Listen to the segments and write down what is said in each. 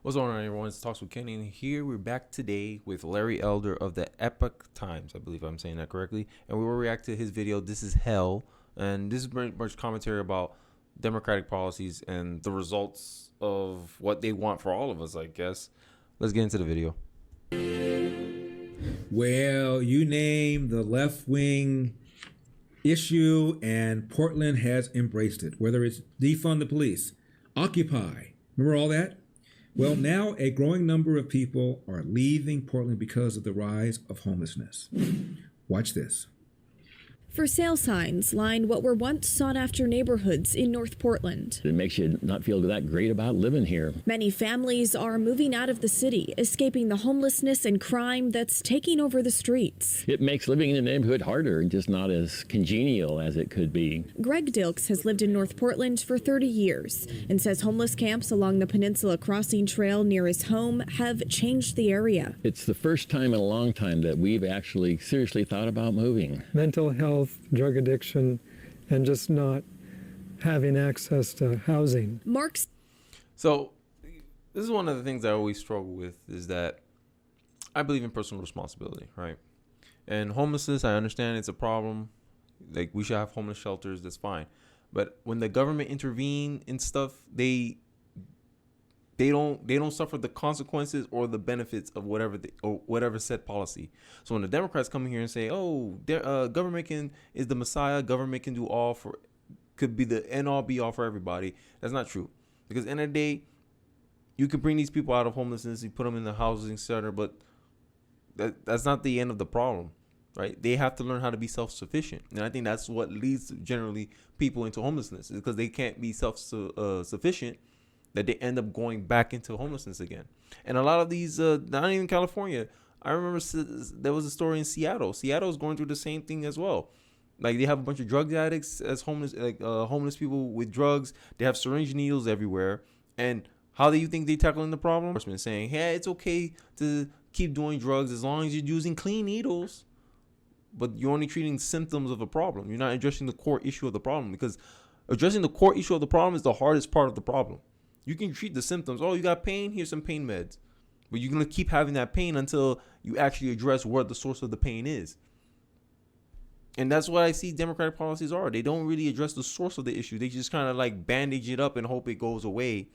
What's going on, everyone? It's Talks with Kenny, and here we're back today with Larry Elder of the Epoch Times. I believe I'm saying that correctly. And we will react to his video, This is Hell. And this is very much commentary about Democratic policies and the results of what they want for all of us, I guess. Let's get into the video. Well, you name the left-wing issue, and Portland has embraced it, whether it's defund the police, Occupy. Remember all that? Well, now a growing number of people are leaving Portland because of the rise of homelessness. Watch this. For sale signs line what were once sought-after neighborhoods in North Portland. It makes you not feel that great about living here. Many families are moving out of the city, escaping the homelessness and crime that's taking over the streets. It makes living in the neighborhood harder and just not as congenial as it could be. Greg Dilks has lived in North Portland for 30 years and says homeless camps along the Peninsula Crossing Trail near his home have changed the area. It's the first time in a long time that we've actually seriously thought about moving. Mental health, drug addiction, and just not having access to housing. So this is one of the things I always struggle with, is that I believe in personal responsibility, right? And homelessness, I understand it's a problem. Like, we should have homeless shelters, that's fine. But when the government intervene in stuff, they don't suffer the consequences or the benefits of whatever said policy. So when the Democrats come in here and say, "Oh, government is the messiah, government can do all for, could be the end all be all for everybody," that's not true. Because at the end of the day, you can bring these people out of homelessness, you put them in the housing center, but that's not the end of the problem, right? They have to learn how to be self-sufficient, and I think that's what leads generally people into homelessness, is because they can't be self-sufficient. That they end up going back into homelessness again. And a lot of these, not even California, I remember there was a story in Seattle. Seattle is going through the same thing as well. Like, they have a bunch of drug addicts as homeless, like homeless people with drugs. They have syringe needles everywhere. And how do you think they're tackling the problem? Saying, hey, it's okay to keep doing drugs as long as you're using clean needles. But you're only treating symptoms of a problem. You're not addressing the core issue of the problem, because addressing the core issue of the problem is the hardest part of the problem. You can treat the symptoms. Oh, you got pain? Here's some pain meds. But you're going to keep having that pain until you actually address what the source of the pain is. And that's what I see Democratic policies are. They don't really address the source of the issue. They just kind of like bandage it up and hope it goes away.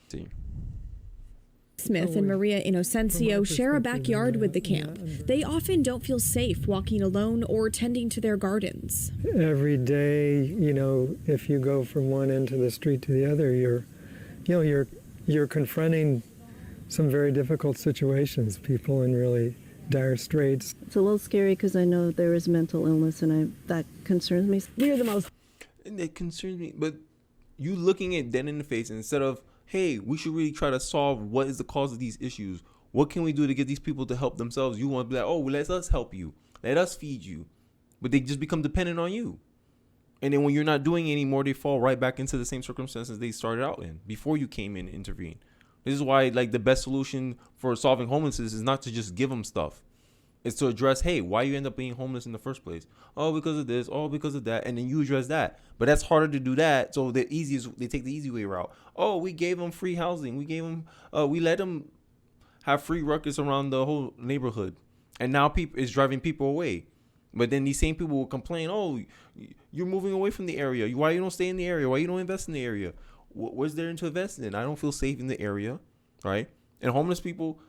Smith and Maria Inocencio share a backyard with the camp. They often don't feel safe walking alone or tending to their gardens. Every day, if you go from one end of the street to the other, you're confronting some very difficult situations, people in really dire straits. It's a little scary because I know there is mental illness, and that concerns me. We're the most. And it concerns me, but you looking it dead in the face, instead of, hey, we should really try to solve what is the cause of these issues. What can we do to get these people to help themselves? You want to be like, oh, well, let us help you. Let us feed you. But they just become dependent on you. And then when you're not doing it anymore, they fall right back into the same circumstances they started out in before you came in and intervened. This is why, like, the best solution for solving homelessness is not to just give them stuff. It's to address, hey, why you end up being homeless in the first place? Oh, because of this. Oh, because of that. And then you address that. But that's harder to do that. So they take the easy way route. Oh, we gave them free housing. We let them have free ruckus around the whole neighborhood. And now it's driving people away. But then these same people will complain, oh, you're moving away from the area. Why you don't stay in the area? Why you don't invest in the area? What's there to invest in? I don't feel safe in the area, right? And homeless people,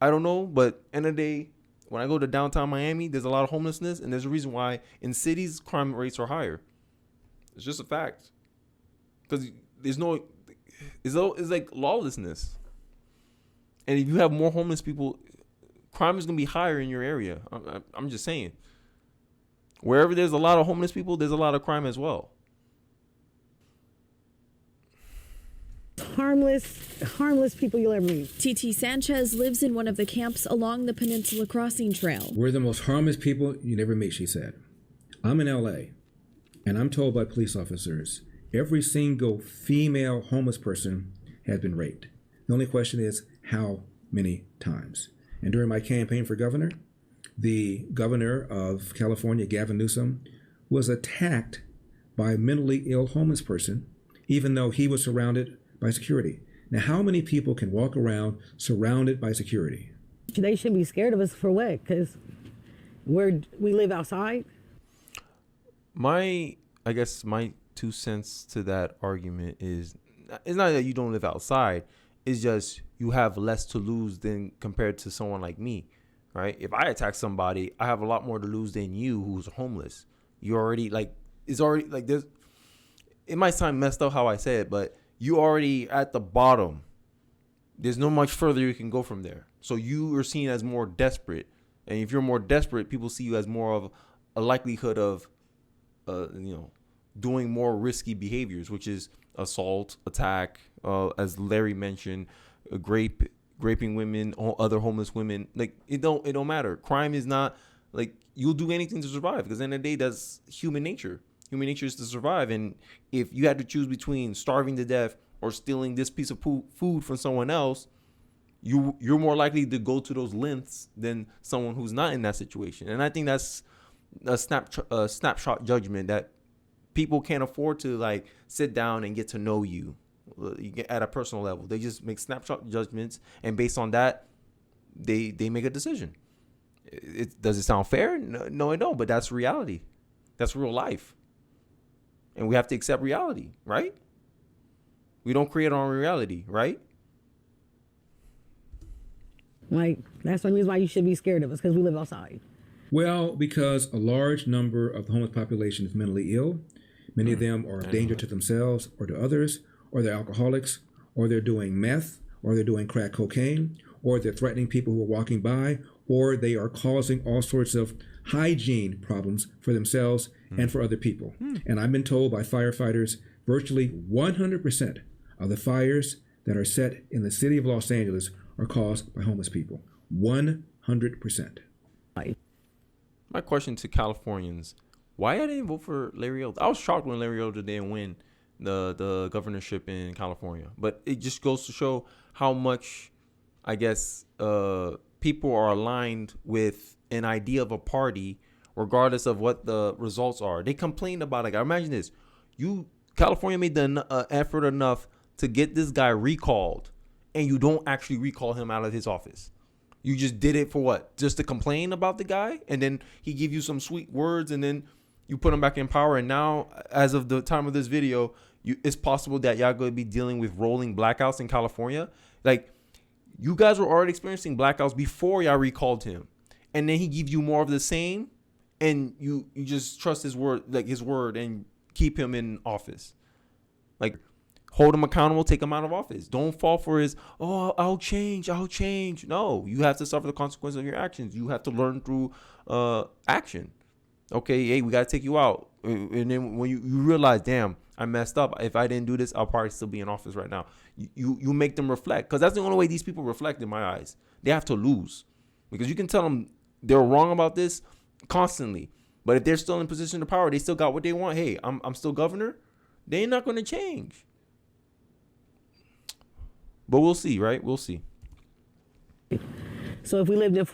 I don't know, but end of the day, when I go to downtown Miami, there's a lot of homelessness, and there's a reason why in cities crime rates are higher. It's just a fact. Because it's like lawlessness. And if you have more homeless people, crime is going to be higher in your area. I'm just saying. Wherever there's a lot of homeless people, there's a lot of crime as well. Harmless people you'll ever meet. TT Sanchez lives in one of the camps along the Peninsula Crossing Trail. We're the most harmless people you never meet, she said. I'm in LA, and I'm told by police officers every single female homeless person has been raped. The only question is, how many times? And during my campaign for governor, the governor of California, Gavin Newsom, was attacked by a mentally ill homeless person, even though he was surrounded by security. Now, how many people can walk around surrounded by security? They should be scared of us for what? Because we live outside. I guess my 2 cents to that argument is, it's not that you don't live outside. It's just you have less to lose than compared to someone like me, right? If I attack somebody, I have a lot more to lose than you who's homeless. You already it's already there's, it might sound messed up how I say it, but you already at the bottom. There's no much further you can go from there. So you are seen as more desperate. And if you're more desperate, people see you as more of a likelihood of, doing more risky behaviors, which is assault, attack, as Larry mentioned, raping women, other homeless women. Like it don't matter. Crime is not you'll do anything to survive, because at the end of the day, that's human nature. Human nature is to survive. And if you had to choose between starving to death or stealing this piece of food from someone else, you're more likely to go to those lengths than someone who's not in that situation. And I think that's a snapshot judgment that people can't afford to sit down and get to know you at a personal level. They just make snapshot judgments, and based on that, they make a decision. Does it sound fair? No, I don't. But that's reality. That's real life, and we have to accept reality, right? We don't create our own reality, right? That's one reason why you should be scared of us, because we live outside. Well, because a large number of the homeless population is mentally ill. Many of them are a danger to themselves or to others, or they're alcoholics, or they're doing meth, or they're doing crack cocaine, or they're threatening people who are walking by, or they are causing all sorts of hygiene problems for themselves and for other people. And I've been told by firefighters, virtually 100% of the fires that are set in the city of Los Angeles are caused by homeless people. 100%. My question to Californians: why I didn't vote for Larry Elder? I was shocked when Larry Elder didn't win the governorship in California, but it just goes to show how much, I guess, people are aligned with an idea of a party, regardless of what the results are. They complained about it. Imagine this: California made the effort enough to get this guy recalled, and you don't actually recall him out of his office. You just did it for what? Just to complain about the guy, and then he give you some sweet words, and then you put him back in power. And now, as of the time of this video, it's possible that y'all going to be dealing with rolling blackouts in California. You guys were already experiencing blackouts before y'all recalled him, and then he gives you more of the same, and you just trust his word, and keep him in office. Hold him accountable, take him out of office. Don't fall for his, I'll change. No, you have to suffer the consequences of your actions. You have to learn through action. Okay, hey, we got to take you out. And then when you realize, damn, I messed up. If I didn't do this, I'll probably still be in office right now. You make them reflect, because that's the only way these people reflect in my eyes. They have to lose, because you can tell them they're wrong about this constantly. But if they're still in position of power, they still got what they want. Hey, I'm still governor. They're not going to change. But we'll see, right? We'll see. So if we lived in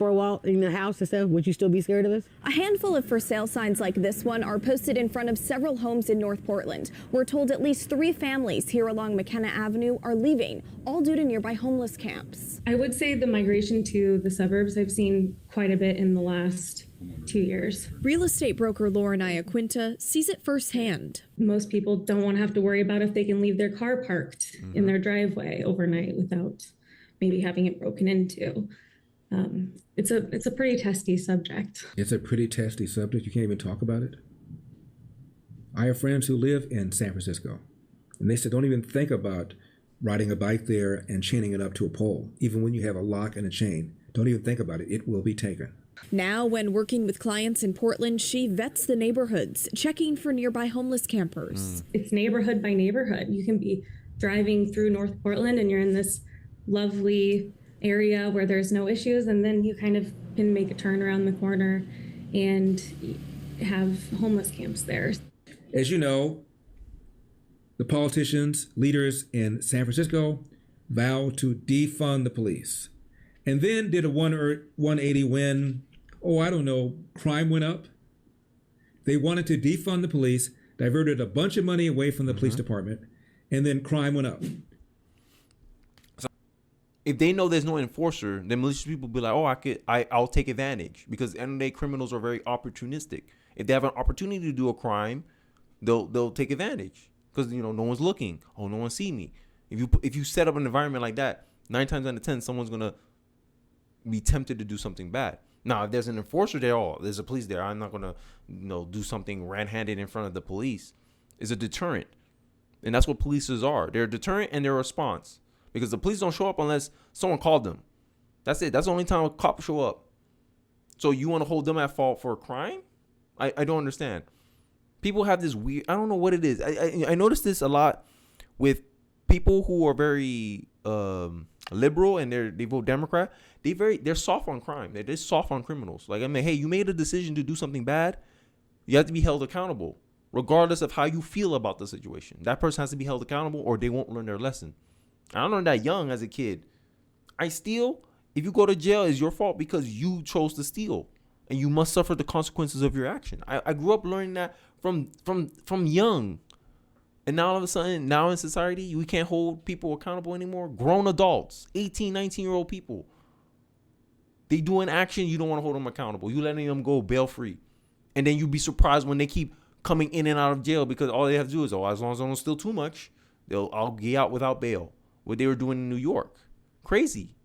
in the house and stuff, would you still be scared of us? A handful of for sale signs like this one are posted in front of several homes in North Portland. We're told at least 3 families here along McKenna Avenue are leaving, all due to nearby homeless camps. I would say the migration to the suburbs, I've seen quite a bit in the last 2 years. Real estate broker Lauren Iaquinta sees it firsthand. Most people don't want to have to worry about if they can leave their car parked in their driveway overnight without maybe having it broken into. It's a pretty testy subject. It's a pretty testy subject. You can't even talk about it. I have friends who live in San Francisco, and they said don't even think about riding a bike there and chaining it up to a pole. Even when you have a lock and a chain, don't even think about it. It will be taken. Now, when working with clients in Portland, she vets the neighborhoods, checking for nearby homeless campers. It's neighborhood by neighborhood. You can be driving through North Portland and you're in this lovely area where there's no issues, and then you kind of can make a turn around the corner and have homeless camps there. As you know, the politicians, leaders in San Francisco vowed to defund the police, and then did a 180 when, crime went up. They wanted to defund the police, diverted a bunch of money away from the police department, and then crime went up. if they know there's no enforcer, then malicious people be like, oh, I'll take advantage, because at the end of the day, criminals are very opportunistic. If they have an opportunity to do a crime, they'll take advantage because no one's looking. Oh, no one see me. If you set up an environment like that, 9 times out of 10, someone's gonna be tempted to do something bad. Now, if there's an enforcer there, there's a police there, I'm not gonna do something red-handed in front of the police. It's a deterrent, and that's what policers are. They're a deterrent and they're a response. Because the police don't show up unless someone called them. That's it. That's the only time a cop show up. So you want to hold them at fault for a crime? I don't understand. People have this weird, I don't know what it is. I notice this a lot with people who are very liberal and they vote Democrat. They're soft on crime. They're just soft on criminals. Like, hey, you made a decision to do something bad. You have to be held accountable, regardless of how you feel about the situation. That person has to be held accountable or they won't learn their lesson. I learned that young as a kid. I steal. If you go to jail, it's your fault because you chose to steal, and you must suffer the consequences of your action. I grew up learning that from young, and now all of a sudden, now in society, we can't hold people accountable anymore. Grown adults, 18, 19-year-old people, they do an action, you don't want to hold them accountable. You letting them go bail free, and then you be surprised when they keep coming in and out of jail because all they have to do is, as long as I don't steal too much, I'll get out without bail. What they were doing in New York. Crazy.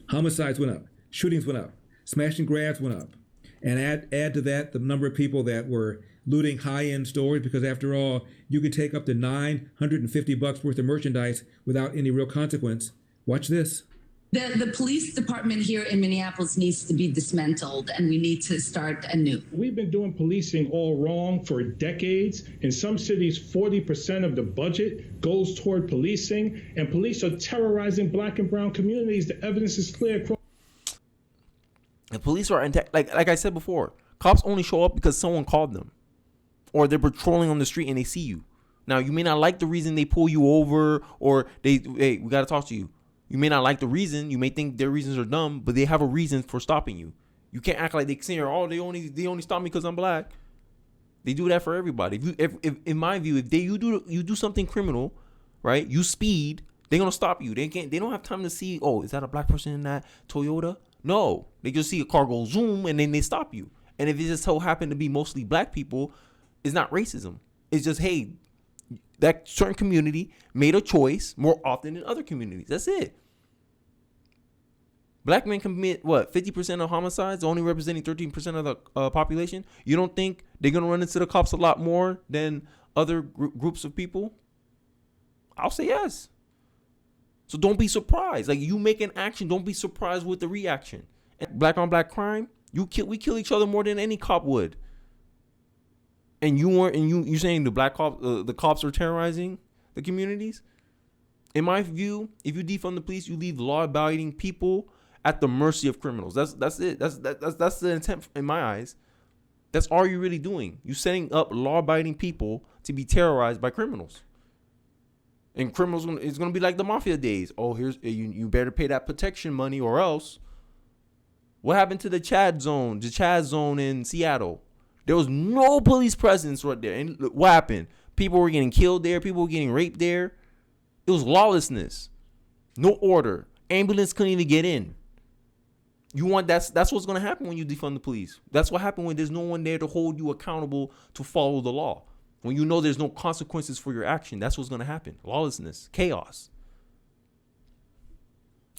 Homicides went up. Shootings went up. Smash and grabs went up. And add to that the number of people that were looting high-end stores, because after all, you can take up to $950 worth of merchandise without any real consequence. Watch this. The police department here in Minneapolis needs to be dismantled, and we need to start anew. We've been doing policing all wrong for decades. In some cities, 40% of the budget goes toward policing, and police are terrorizing Black and brown communities. The evidence is clear. The police are like I said before. Cops only show up because someone called them, or they're patrolling on the street and they see you. Now, you may not like the reason they pull you over, or hey, we got to talk to you. You may not like the reason. You may think their reasons are dumb, but they have a reason for stopping you. You can't act like they say, oh, they only stop me because I'm black. They do that for everybody. If in my view, if you do something criminal, right? You speed, they're gonna stop you. They don't have time to see, oh, is that a black person in that Toyota? No, they just see a car go zoom and then they stop you. And if it just so happen to be mostly black people, it's not racism. It's just, hey, that certain community made a choice more often than other communities. That's it. Black men commit, 50% of homicides, only representing 13% of the population. You don't think they're going to run into the cops a lot more than other groups of people? I'll say yes. So don't be surprised. Like, you make an action, don't be surprised with the reaction. And black on black crime, we kill each other more than any cop would. And you saying the cops are terrorizing the communities? In my view, if you defund the police, you leave law-abiding people at the mercy of criminals. That's it. That's the intent in my eyes. That's all you're really doing. You're setting up law-abiding people to be terrorized by criminals. And criminals, it's gonna be like the mafia days. Oh, you better pay that protection money or else. What happened to the Chaz zone in Seattle? There was no police presence right there. And look, what happened? People were getting killed there. People were getting raped there. It was lawlessness. No order. Ambulance couldn't even get in. That's what's going to happen when you defund the police. That's what happened when there's no one there to hold you accountable to follow the law. When you know there's no consequences for your action, that's what's going to happen. Lawlessness. Chaos.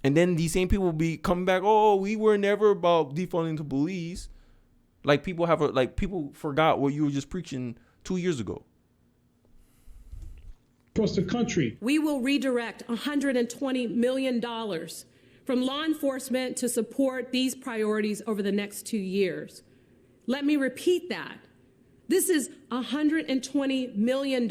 And then these same people will be coming back, oh, we were never about defunding the police. Like people forgot what you were just preaching 2 years ago. Across the country, we will redirect $120 million from law enforcement to support these priorities over the next 2 years. Let me repeat that. This is $120 million.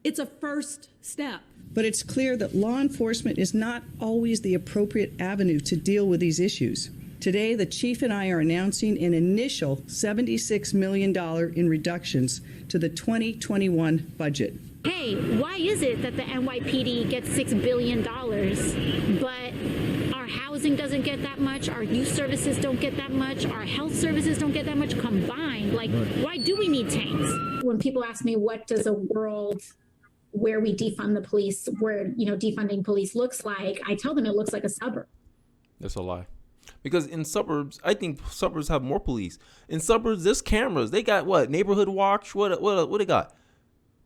It's a first step. But it's clear that law enforcement is not always the appropriate avenue to deal with these issues. Today, the chief and I are announcing an initial $76 million in reductions to the 2021 budget. Hey, why is it that the NYPD gets $6 billion, but our housing doesn't get that much, our youth services don't get that much, our health services don't get that much combined? Like, why do we need tanks? When people ask me, what does a world where we defund the police, where, you know, defunding police looks like, I tell them it looks like a suburb. That's a lie. Because in suburbs, I think suburbs have more police. In suburbs, there's cameras. They got what? Neighborhood watch? What they got?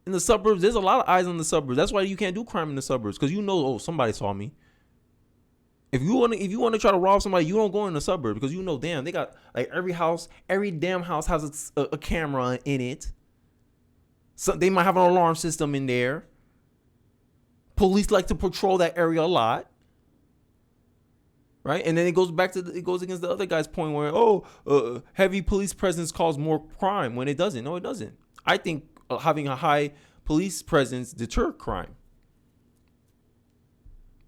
In the suburbs, there's a lot of eyes on the suburbs. That's why you can't do crime in the suburbs, because you know, oh, somebody saw me. If you want to try to rob somebody, you don't go in the suburb, because you know, damn, they got like every damn house has a camera in it. So they might have an alarm system in there. Police like to patrol that area a lot. Right? And then it goes against the other guy's point where, heavy police presence causes more crime, when it doesn't. No, it doesn't. I think having a high police presence deter crime.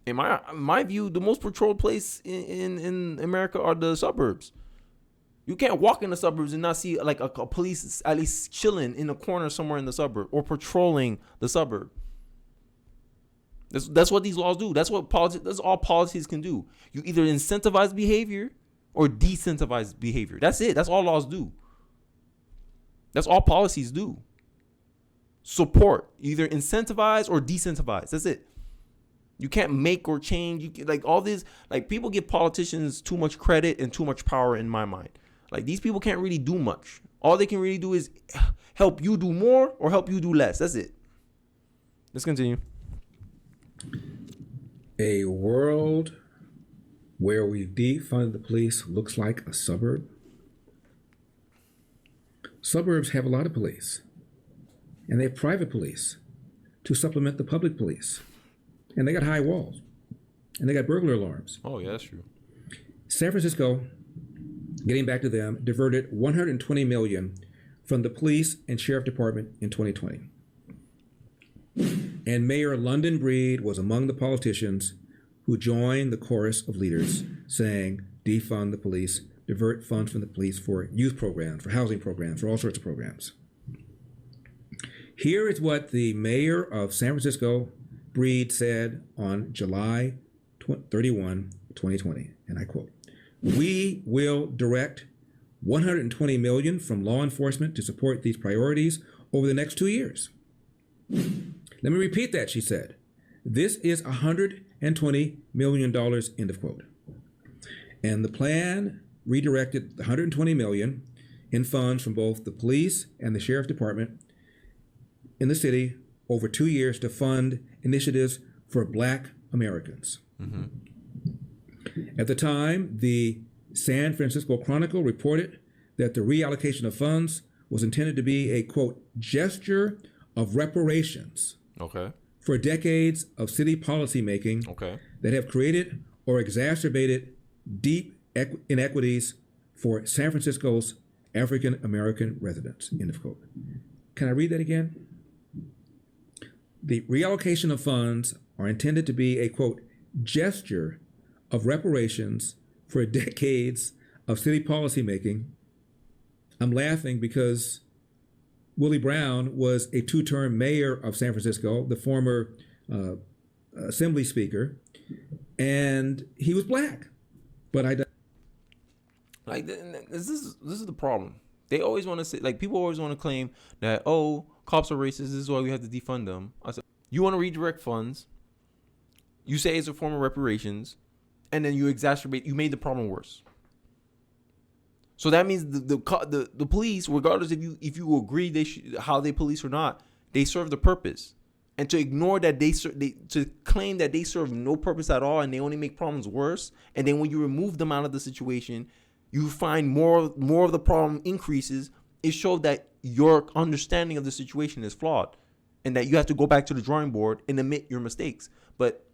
In my view, the most patrolled place in America are the suburbs. You can't walk in the suburbs and not see like a police at least chilling in a corner somewhere in the suburb or patrolling the suburb. That's what these laws do. That's all policies can do. You either incentivize behavior or decentivize behavior. That's it. That's all laws do. That's all policies do. Support, either incentivize or decentivize. That's it. You can't make or change. Like all this, like people give politicians too much credit and too much power in my mind. Like these people can't really do much. All they can really do is help you do more or help you do less. That's it. Let's continue. A world where we've defunded the police looks like a suburb. Suburbs have a lot of police, and they have private police to supplement the public police. And they got high walls, and they got burglar alarms. Oh, yeah, that's true. San Francisco, getting back to them, diverted $120 million from the police and sheriff department in 2020. And Mayor London Breed was among the politicians who joined the chorus of leaders saying, defund the police, divert funds from the police for youth programs, for housing programs, for all sorts of programs. Here is what the mayor of San Francisco, Breed, said on July 31, 2020, and I quote, "We will direct $120 million from law enforcement to support these priorities over the next 2 years." Let me repeat that, she said. This is $120 million, end of quote. And the plan redirected $120 million in funds from both the police and the sheriff department in the city over 2 years to fund initiatives for Black Americans. Mm-hmm. At the time, the San Francisco Chronicle reported that the reallocation of funds was intended to be a, quote, gesture of reparations for decades of city policymaking that have created or exacerbated deep inequities for San Francisco's African American residents, end of quote. Can I read that again? The reallocation of funds are intended to be a, quote, gesture of reparations for decades of city policymaking. I'm laughing because Willie Brown was a two-term mayor of San Francisco, the former assembly speaker, and he was Black. But like this is the problem. They always want to say, like, people always want to claim that, oh, cops are racist, this is why we have to defund them. I said, you want to redirect funds, you say it's a form of reparations, and then you exacerbate, you made the problem worse. So that means the police, regardless if you agree how they police or not, they serve the purpose. And to ignore that to claim that they serve no purpose at all and they only make problems worse, and then when you remove them out of the situation, you find more of the problem increases, it shows that your understanding of the situation is flawed and that you have to go back to the drawing board and admit your mistakes. But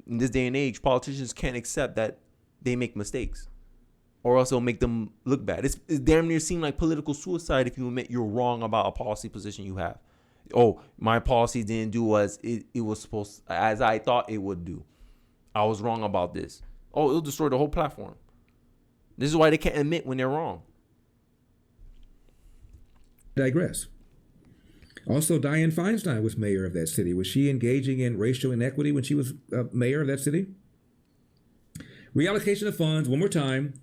in this day and age, politicians can't accept that they make mistakes, or else it'll make them look bad. It's damn near seem like political suicide if you admit you're wrong about a policy position you have. Oh, my policy didn't do as it was supposed, as I thought it would do. I was wrong about this. Oh, it'll destroy the whole platform. This is why they can't admit when they're wrong. Digress. Also, Dianne Feinstein was mayor of that city. Was she engaging in racial inequity when she was mayor of that city? Reallocation of funds, one more time,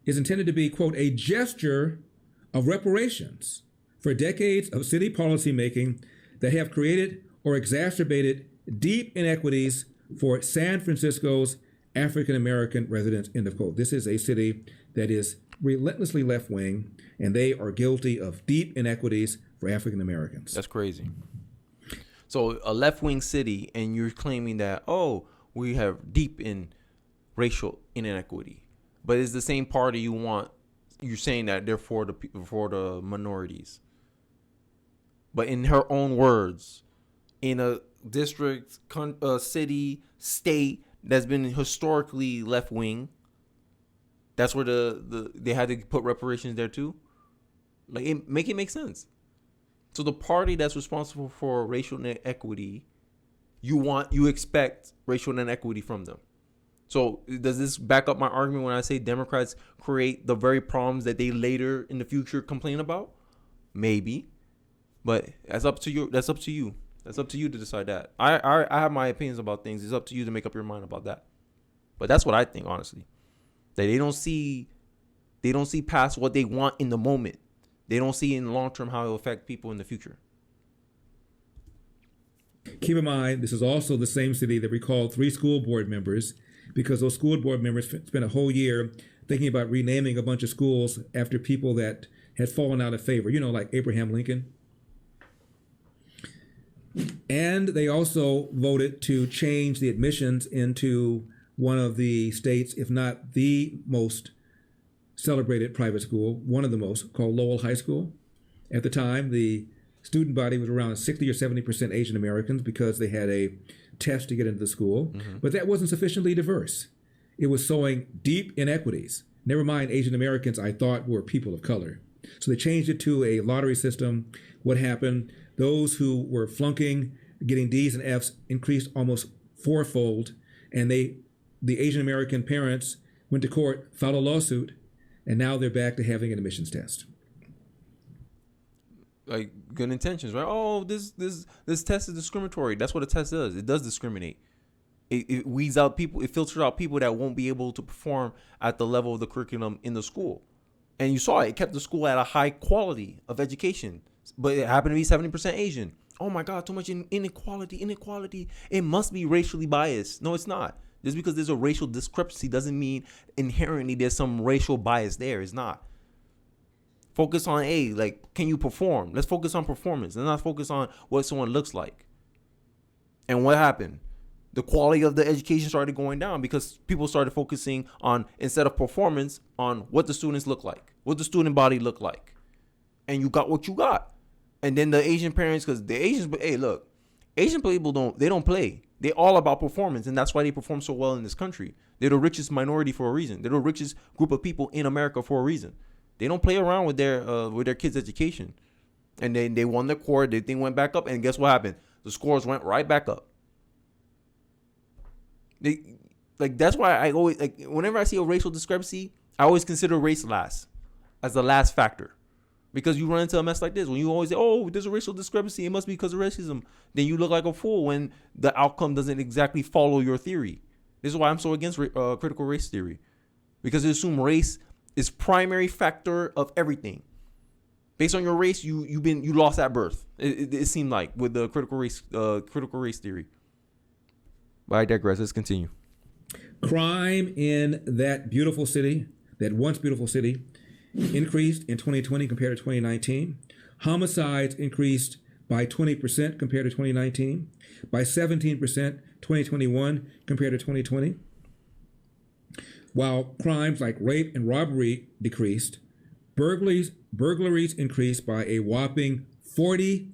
is intended to be, quote, a gesture of reparations for decades of city policymaking that have created or exacerbated deep inequities for San Francisco's African American residents, end of quote. This is a city that is relentlessly left-wing, and they are guilty of deep inequities for African Americans. That's crazy. So a left-wing city, and you're claiming that, oh, we have deep in racial inequity, but it's the same party you want. You're saying that they're for the minorities, but in her own words, in a district, city, state that's been historically left-wing, that's where they had to put reparations there too. Like, make it make sense. So the party that's responsible for racial inequity, you expect racial inequity from them. So does this back up my argument when I say Democrats create the very problems that they later in the future complain about? Maybe, but that's up to you. That's up to you. That's up to you to decide that. I have my opinions about things. It's up to you to make up your mind about that. But that's what I think, honestly. That they don't see past what they want in the moment. They don't see in the long term how it will affect people in the future. Keep in mind, this is also the same city that recalled 3 school board members because those school board members spent a whole year thinking about renaming a bunch of schools after people that had fallen out of favor, like Abraham Lincoln. And they also voted to change the admissions into one of the state's, if not the most celebrated private school, one of the most, called Lowell High School. At the time, the student body was around 60 or 70% Asian Americans because they had a test to get into the school. Mm-hmm. But that wasn't sufficiently diverse. It was sowing deep inequities. Never mind Asian Americans, I thought were people of color. So they changed it to a lottery system. What happened? Those who were flunking, getting D's and F's, increased almost fourfold. And the Asian American parents went to court, filed a lawsuit, and now they're back to having an admissions test. Like, good intentions, right? Oh, this test is discriminatory. That's what a test does. It does discriminate. It weeds out people. It filters out people that won't be able to perform at the level of the curriculum in the school. And you saw it. It kept the school at a high quality of education. But it happened to be 70% Asian. Oh my God, too much inequality. It must be racially biased. No, it's not. Just because there's a racial discrepancy doesn't mean inherently there's some racial bias there. It's not. Focus on can you perform? Let's focus on performance. Let's not focus on what someone looks like. And what happened? The quality of the education started going down because people started focusing on, instead of performance, on what the students look like, what the student body look like. And you got what you got. And then the Asian parents, because the Asians, Asian people don't play. They're all about performance, and that's why they perform so well in this country. They're the richest minority for a reason. They're the richest group of people in America for a reason. They don't play around with their kids' education. And then they won the court, the thing went back up, and guess what happened? The scores went right back up. That's why I always, whenever I see a racial discrepancy, I always consider race last, as the last factor. Because you run into a mess like this. When you always say, oh, there's a racial discrepancy, it must be because of racism. Then you look like a fool when the outcome doesn't exactly follow your theory. This is why I'm so against critical race theory. Because they assume race is primary factor of everything. Based on your race, you lost at birth. It seemed like with the critical race theory. But I digress. Let's continue. Crime in that beautiful city, that once beautiful city, increased in 2020 compared to 2019. Homicides increased by 20% compared to 2019, by 17% 2021 compared to 2020. While crimes like rape and robbery decreased, burglaries increased by a whopping 47%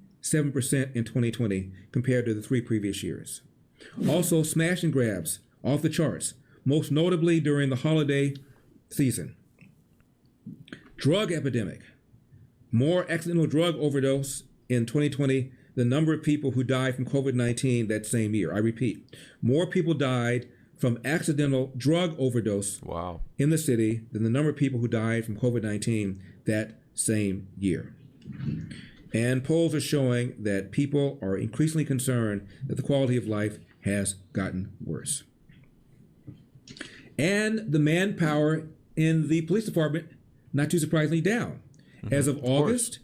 in 2020 compared to the 3 previous years. Also, smash and grabs off the charts, most notably during the holiday season. Drug epidemic. More accidental drug overdose in 2020 the number of people who died from COVID-19 that same year. I repeat, more people died from accidental drug overdose in the city than the number of people who died from COVID-19 that same year. And polls are showing that people are increasingly concerned that the quality of life has gotten worse. And the manpower in the police department, not too surprisingly, down. As of August,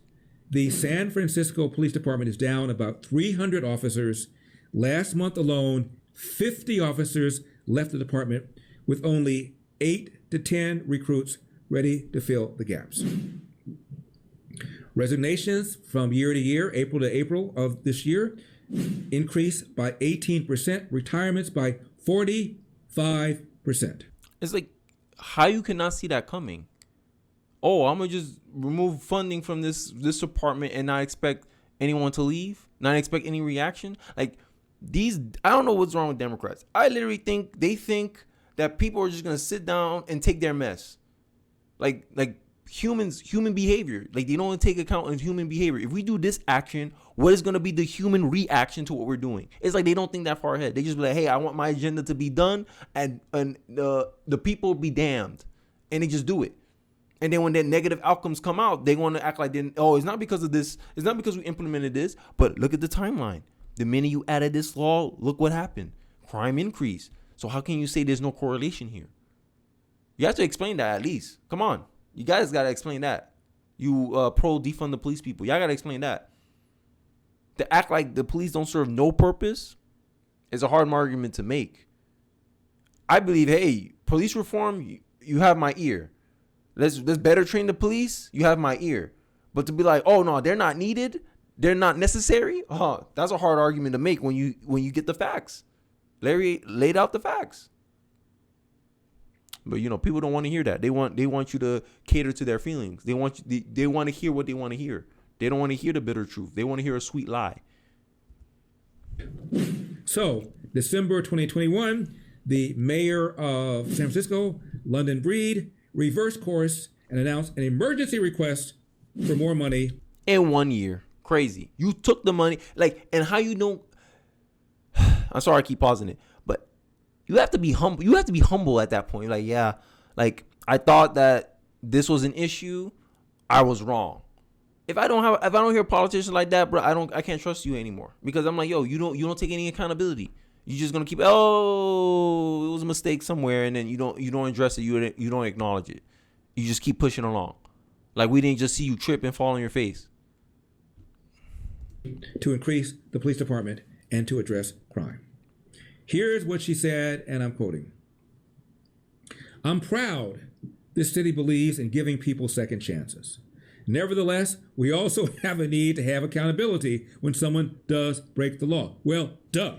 The San Francisco Police Department is down about 300 officers. Last month alone, 50 officers left the department with only 8 to 10 recruits ready to fill the gaps. Resignations from year to year, April to April of this year, increased by 18%, retirements by 45%. It's like, how you cannot see that coming? Oh, I'm gonna just remove funding from this department and not expect anyone to leave, not expect any reaction. Like these, I don't know what's wrong with Democrats. I literally think they think that people are just gonna sit down and take their mess, like human behavior. Like they don't take account of human behavior. If we do this action, what is gonna be the human reaction to what we're doing? It's like they don't think that far ahead. They just be like, hey, I want my agenda to be done, and the people be damned, and they just do it. And then when the negative outcomes come out, they want to act like, it's not because of this. It's not because we implemented this, but look at the timeline. The minute you added this law, look what happened. Crime increased. So how can you say there's no correlation here? You have to explain that at least. Come on. You guys got to explain that. You pro defund the police people. Y'all got to explain that. To act like the police don't serve no purpose is a hard argument to make. I believe, hey, police reform, you have my ear. Let's better train the police. You have my ear. But to be like, oh no, they're not needed, they're not necessary. That's a hard argument to make when you get the facts. Larry laid out the facts. But people don't want to hear that. They want you to cater to their feelings. They want to hear what they want to hear. They don't want to hear the bitter truth. They want to hear a sweet lie. So, December 2021, the mayor of San Francisco, London Breed, reversed course and announced an emergency request for more money. In 1 year. Crazy. You took the money. And how you don't... I'm sorry I keep pausing it. But you have to be humble. You have to be humble at that point. I thought that this was an issue. I was wrong. If I don't hear politicians like that, bro, I can't trust you anymore. Because I'm like, you don't take any accountability. You're just gonna keep, it was a mistake somewhere, and then you don't address it. You don't acknowledge it. You just keep pushing along, like we didn't just see you trip and fall on your face. To increase the police department and to address crime. Here's what she said, and I'm quoting: "I'm proud this city believes in giving people second chances. Nevertheless, we also have a need to have accountability when someone does break the law. Well, duh.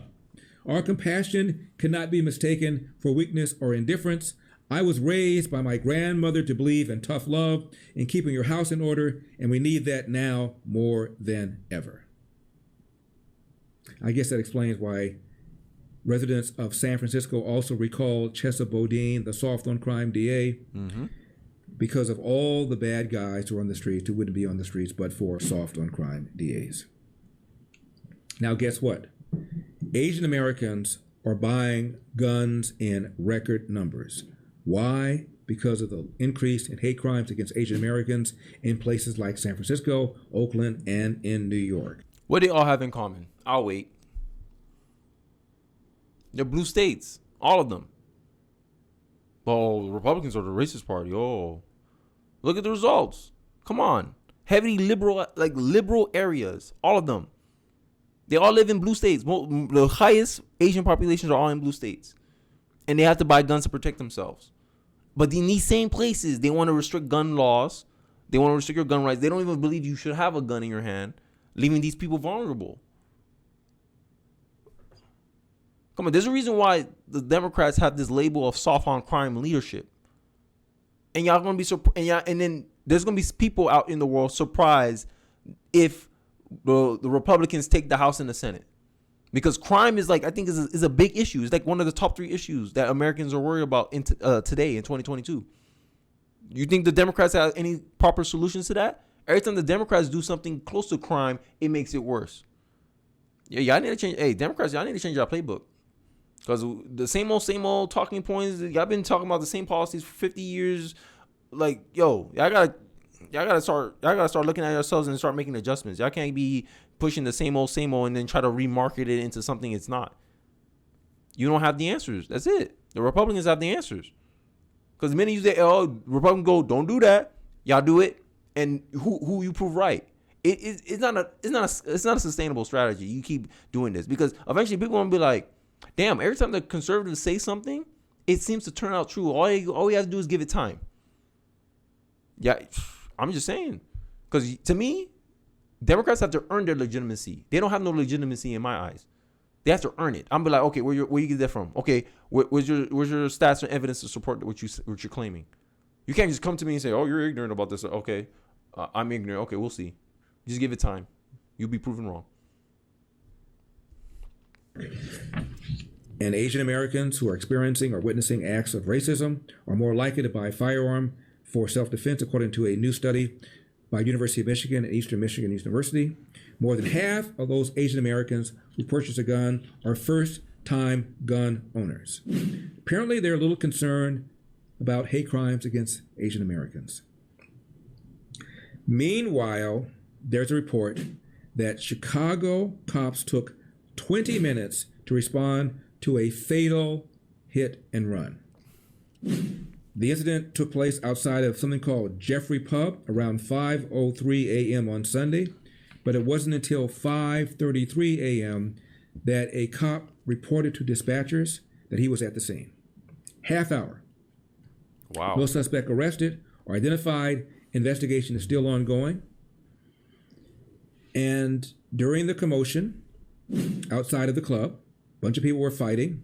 Our compassion cannot be mistaken for weakness or indifference. I was raised by my grandmother to believe in tough love and keeping your house in order, and we need that now more than ever." I guess that explains why residents of San Francisco also recalled Chesa Boudin, the soft on crime DA, because of all the bad guys who are on the streets, who wouldn't be on the streets but for soft on crime DAs. Now, guess what? Asian Americans are buying guns in record numbers. Why? Because of the increase in hate crimes against Asian Americans in places like San Francisco, Oakland, and in New York. What do they all have in common? I'll wait. They're blue states, all of them. Oh, the Republicans are the racist party. Oh, look at the results. Come on. Heavily liberal areas, all of them. They all live in blue states. The highest Asian populations are all in blue states. And they have to buy guns to protect themselves. But in these same places, they want to restrict gun laws. They want to restrict your gun rights. They don't even believe you should have a gun in your hand, leaving these people vulnerable. Come on, there's a reason why the Democrats have this label of soft on crime leadership. And y'all gonna be and then there's gonna be people out in the world surprised if the Republicans take the House and the Senate, because crime is I think is a big issue. It's like one of the top 3 issues that Americans are worried about today in 2022. You think the Democrats have any proper solutions to that? Every time the Democrats do something close to crime, it makes it worse. Yeah, y'all need to change. Hey, Democrats, y'all need to change your playbook. Because the same old talking points, y'all been talking about the same policies for 50 years. Y'all gotta start looking at yourselves and start making adjustments. Y'all can't be pushing the same old and then try to remarket it into something it's not. You don't have the answers. That's it. The Republicans have the answers. Because the minute you say, Republicans go, don't do that, y'all do it, and who you prove right? It's not a sustainable strategy. You keep doing this because eventually people gonna be like, damn. Every time the conservatives say something, it seems to turn out true. All we have to do is give it time. Yeah, I'm just saying, because to me, Democrats have to earn their legitimacy. They don't have no legitimacy in my eyes. They have to earn it. I'm be like, okay, where you get that from? Okay, where's your stats and evidence to support what you're claiming? You can't just come to me and say, oh, you're ignorant about this. Okay, I'm ignorant. Okay, we'll see. Just give it time. You'll be proven wrong. And Asian Americans who are experiencing or witnessing acts of racism are more likely to buy a firearm for self-defense, according to a new study by University of Michigan and Eastern Michigan University. More than half of those Asian Americans who purchase a gun are first-time gun owners. Apparently, they're a little concerned about hate crimes against Asian Americans. Meanwhile, there's a report that Chicago cops took 20 minutes to respond to a fatal hit and run. The incident took place outside of something called Jeffrey Pub around 5:03 a.m. on Sunday, but it wasn't until 5:33 a.m. that a cop reported to dispatchers that he was at the scene. Half hour. Wow. No suspect arrested or identified. Investigation is still ongoing. And during the commotion outside of the club, a bunch of people were fighting.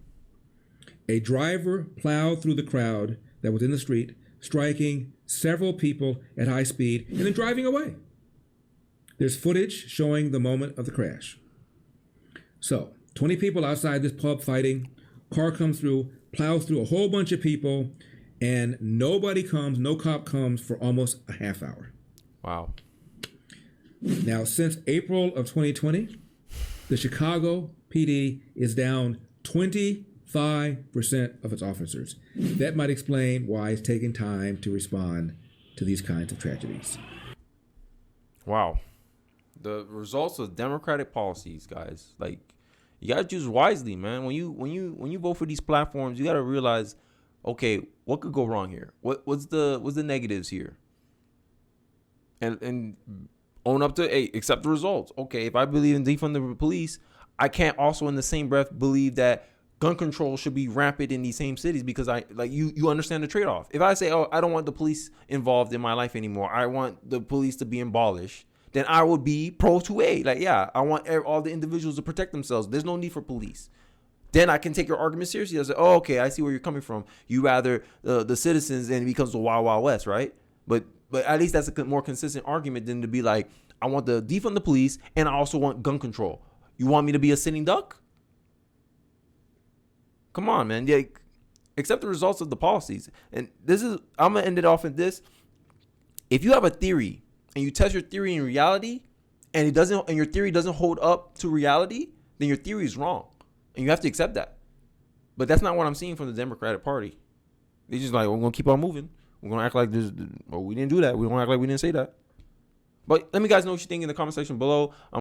A driver plowed through the crowd that was in the street, striking several people at high speed and then driving away. There's footage showing the moment of the crash. So, 20 people outside this pub fighting, car comes through, plows through a whole bunch of people, and nobody comes, no cop comes for almost a half hour. Wow. Now, since April of 2020, the Chicago PD is down 25% of its officers. That might explain why it's taking time to respond to these kinds of tragedies. Wow. The results of Democratic policies, guys. Like, you gotta choose wisely, man. When you vote for these platforms, you gotta realize, okay, what could go wrong here? What's the negatives here? And own up to, hey, accept the results. Okay, if I believe in defund the police, I can't also in the same breath believe that gun control should be rampant in these same cities, because you understand the trade-off. If I say, oh, I don't want the police involved in my life anymore, I want the police to be abolished, then I would be pro 2A. Like, yeah, I want all the individuals to protect themselves. There's no need for police. Then I can take your argument seriously. I say, oh, okay, I see where you're coming from. You rather the citizens, and it becomes the Wild Wild West, right? But at least that's a more consistent argument than to be like, I want the defund the police, and I also want gun control. You want me to be a sitting duck? Come on, man. Yeah, accept the results of the policies. And I'm gonna end it off with this. If you have a theory and you test your theory in reality, and your theory doesn't hold up to reality, then your theory is wrong, and you have to accept that. But that's not what I'm seeing from the Democratic Party. They're just like, we're gonna keep on moving. We're gonna act like this. Well, we didn't do that. We're gonna act like we didn't say that. But let me guys know what you think in the comment section below.